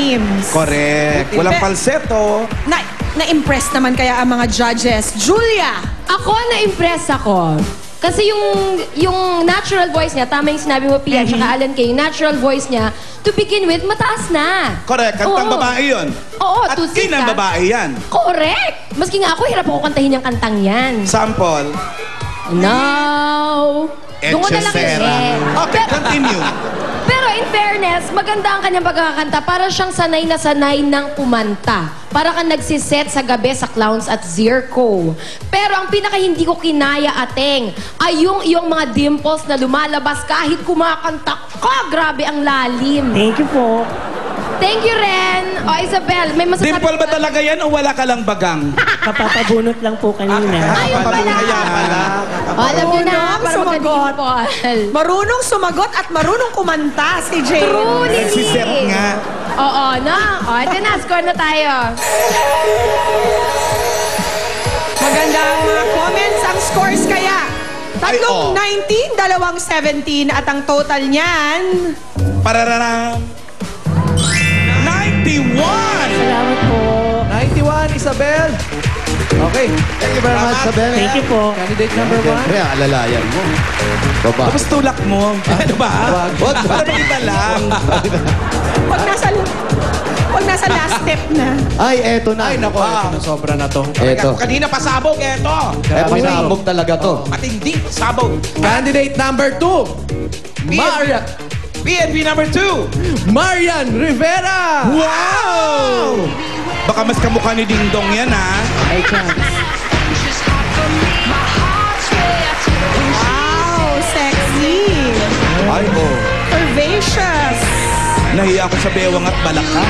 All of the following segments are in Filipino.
teams. Correct. Walang falsetto. Na-impress naman kaya ang mga judges. Julia! Ako, na-impress ako. Kasi yung natural voice niya, tama yung sinabi mo, Pia, tsaka Alan Kay, yung natural voice niya, to begin with, mataas na. Correct. Kantang babae yun. Oo, At tusik kinang babae yan. Correct! Maski nga ako, hirap ako kantahin yung kantang yan. Sample. No! Doon ko na lang Okay, continue. Pero in fairness, maganda ang kanyang pagkakanta. Para siyang sanay na sanay ng kumanta. Para kang nagsiset sa gabi sa Clowns at Zirco. Pero ang pinaka hindi ko kinaya, Ateng, ay yung iyong mga dimples na lumalabas kahit kumakanta ka. Grabe ang lalim. Thank you po. Thank you, Ren. O, Isabel, may masasabi Dimple ba talaga yan o wala ka lang bagang? Kapapabunot lang po kanina. Ayun pala. Kaya pala. Alam niyo na, Marunong para sumagot. magka-dimple. Marunong sumagot at marunong kumanta si Jay. Truly. Nagsiset nga. Oo, no? O, ito na, score na tayo. Maganda ang mga comments. Ang scores kaya. Tatlong Ay, 19, dalawang 17 at ang total niyan... Parararam. 91! Salamat po. 91, Isabel. Okay. Thank you very much, Isabel. Thank you po. Candidate number 1. Siyempre, alalayan mo. Baba. Tapos tulak mo. Ano ba? Wag. Para makita lang. Pag nasa last step na. Ay, eto na. Ay, nako. Ito na, sobra na to. Eto. Kanina pa sabog, eto. Pasabog talaga to. Matindi, sabog. Candidate number 2. PNP number 2. Marian Rivera. Wow! Baka mas kamukha ni Ding Dong yan, ha? May chance. Wow, sexy. Ay, oh. Curvaceous. Nahiya ako sa bewang at balaka.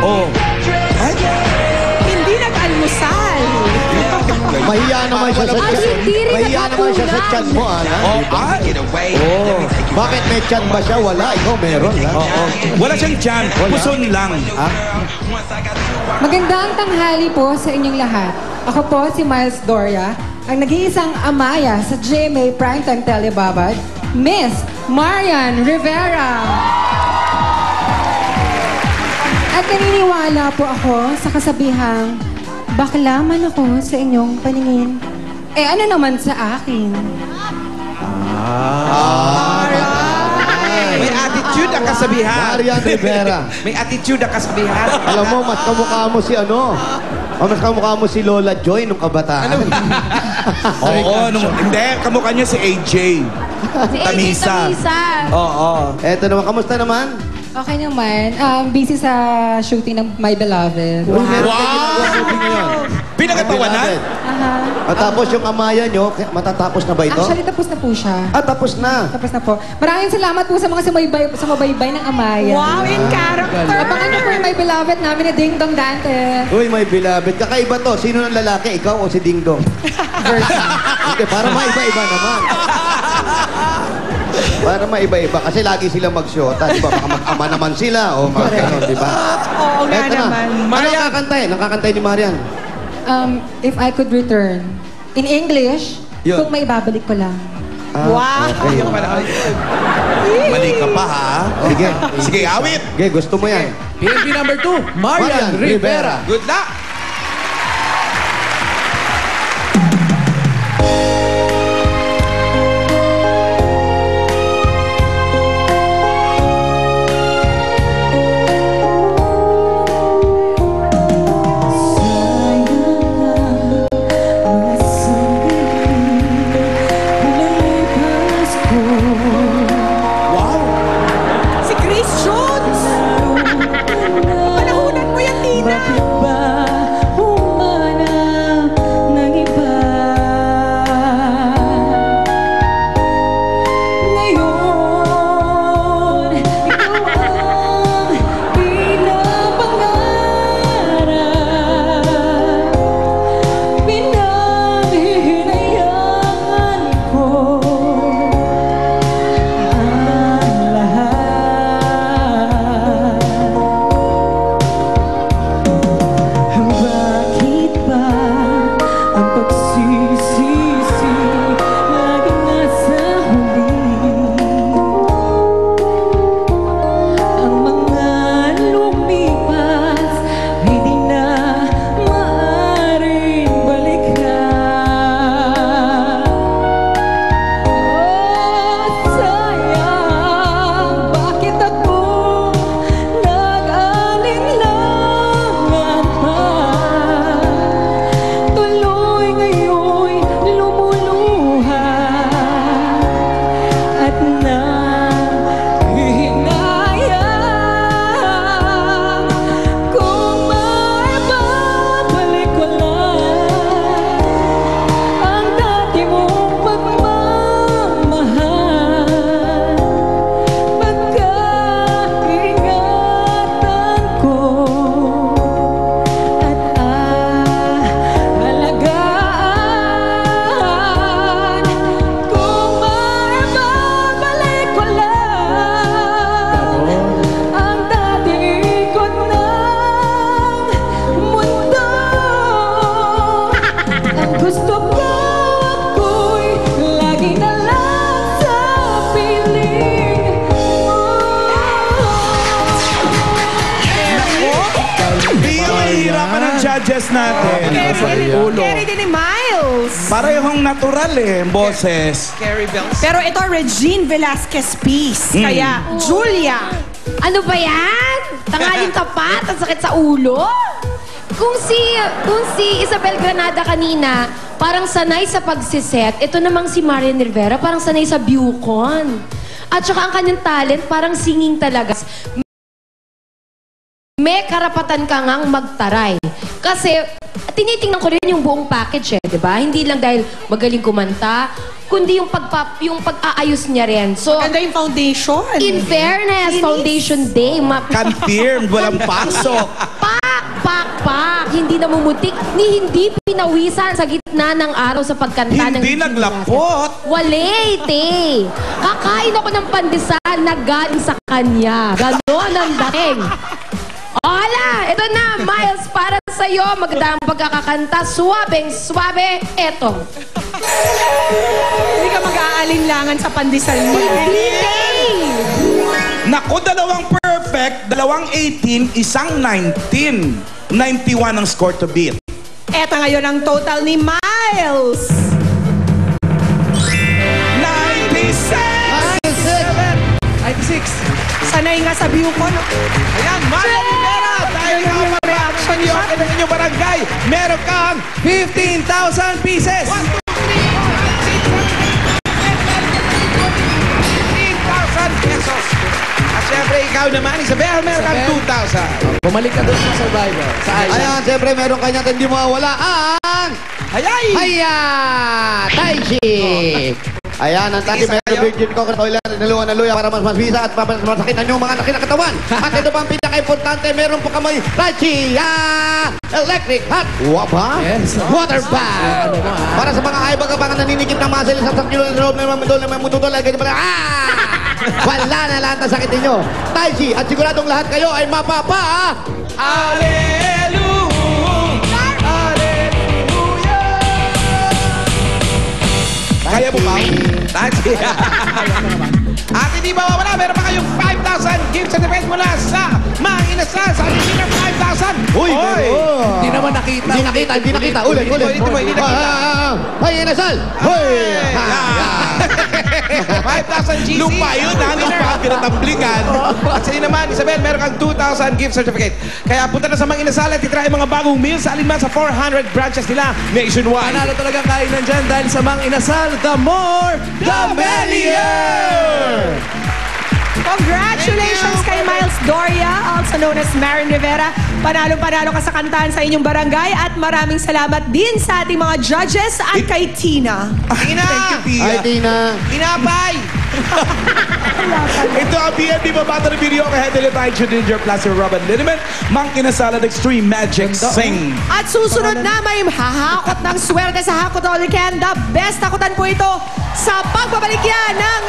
Oh. Ay, Hindi nag-almusal. Mahiya naman siya sa Ay, chan. hindi rin Mahiya naman siya sa chan mo, Ana. oh, Oh. Bakit may chan ba siya? Wala. Ikaw meron. Ha? Oo. Wala siyang tiyan. Puson lang. Magandang tanghali po sa inyong lahat. Ako po si Miles Doria, ang nag-iisang amaya sa GMA Primetime Telebabad, Miss Marian Rivera. At naniniwala po ako sa kasabihang, bakla man ako sa inyong paningin. Eh ano naman sa akin? May attitude ang kasabihan. Marian Rivera. May attitude ang kasabihan. Alam mo, mas kamukha mo si ano? Mas kamukha mo si Lola Joy nung kabataan. Oo, hindi. Kamukha niya si AJ. Tamisa. Oo. Eto naman, kamusta naman? Okay naman. Busy sa shooting ng My Beloved. Uy, meron kayo ginagawa movie ngayon. Pinagatawanan? Aha. At tapos yung amaya nyo, matatapos na ba ito? Actually, tapos na po siya. Tapos na. Tapos na po. Maraming salamat po sa mga sumabaybay ng Amaya. Wow, in character. Abangan niyo po yung My Beloved namin ni Ding Dong Dante. Uy, my beloved. Kakaiba to. Sino ng lalaki? Ikaw o si Ding Dong? Okay, para maiba-iba naman. Para maiba-iba. Kasi lagi silang mag-shota. Di ba? Baka mag-ama naman sila. O mga ganon, di ba? Oo nga Eto na. naman. Ano nakakantay? Nakakantay ni Marian. If I could return. In English, Yun. kung may babalik ko lang. Wow. Ayun pala. Mali ka pa, ha? Sige. Sige, awit. Okay, gusto mo yan. PNP number 2. Marian Rivera. Good luck. Si Chris Jones. Panahunan mo yan, Tina. Bakit ba judges natin. Carry din ni Miles. Parehong natural eh, boses. Carrie Bells. Pero ito, Regine Velasquez Peace. Kaya, Julia. Ano ba yan? Tanghaling tapat, ang sakit sa ulo. Kung si Isabel Granada kanina, parang sanay sa pagsiset. Ito namang si Marian Rivera, parang sanay sa Bucon. At saka ang kanyang talent, parang singing talaga. May karapatan ka ngang magtaray. Kasi, tinitingnan ko rin yung buong package di ba? Hindi lang dahil magaling kumanta, kundi yung pag-aayos niya rin. So, Ganda yung foundation. in fairness, Foundation Day, Confirmed, walang pasok. Pak! Hindi namumutik, ni hindi pinawisan sa gitna ng araw sa pagkanta ng... Hindi naglapot. Walete! Kakain ako ng pandesal na galing sa kanya. Ganon ang dating. Hala! Ito na, Miles, para sa'yo. Magandang pagkakakanta. Suwabeng-suwabe. Eto. Hindi ka mag-aalinlangan sa pandesal mo. Naku, dalawang perfect, dalawang 18, isang 19. 91 ang score to beat. Eto ngayon ang total ni Miles. 96. Sanay nga sa Bucon. Ayan, Marian Rivera. Dahil nga reaction nyo at ng inyong barangay, meron kang 15,000 pieces. 15,000 pesos. At syempre, ikaw naman, Isabel, meron kang 2,000. Bumalik ka doon sa Survivor. Sa Aisha. Ayan, siyempre meron kanya hindi mawawala ang... Hayay! Haya! Taishi! Ayan, ang tati meron virgin coconut oil na luya para mas visa at masakit ang inyong mga nakakatawan. At ito pang pinaka-importante, meron po kamay Taishi! Electric hot water bag! Para sa mga aibag-abangan naninikip ng muscle sa sakilo ng loob ng mga mututol ay ganyan pala. Wala na lahat ng sakit ninyo. Taishi, at siguradong lahat kayo ay mapapa. Hallelujah! Kaya mo ba? At hindi ba mawala, meron pa kayong 5,000 gift certificate mula sa Mang Inasal sa ating 5,000. Uy, Hindi naman nakita. Hindi nakita. Ulit. Hindi nakita. Ay, inasal! Hoy! 5,000 GC. Lupa yun, lupa ang pinatamblingan. At sa'yo naman, Isabel, meron kang 2,000 gift certificate. Kaya punta na sa Mang Inasal at itry mga bagong meals sa alinman sa 400 branches nila nationwide. Panalo talagang kainan dyan dahil sa Mang Inasal, the more, the merrier! Congratulations kay Miles Doria, also known as Marian Rivera. Panalo-panalo ka sa kantahan sa inyong barangay at maraming salamat din sa ating mga judges at kay Tina. Tina! Ay, Tina. Tinapay! Ito ang BNB Babata ng video kay Hedele Tayo Ginger Plus yung Robin Liniment, Mang Inasal at Extreme Magic Sing. At susunod na may hahakot ng swerte sa Hakot All You Can. The best hakutan po ito sa pagbabalik yan ng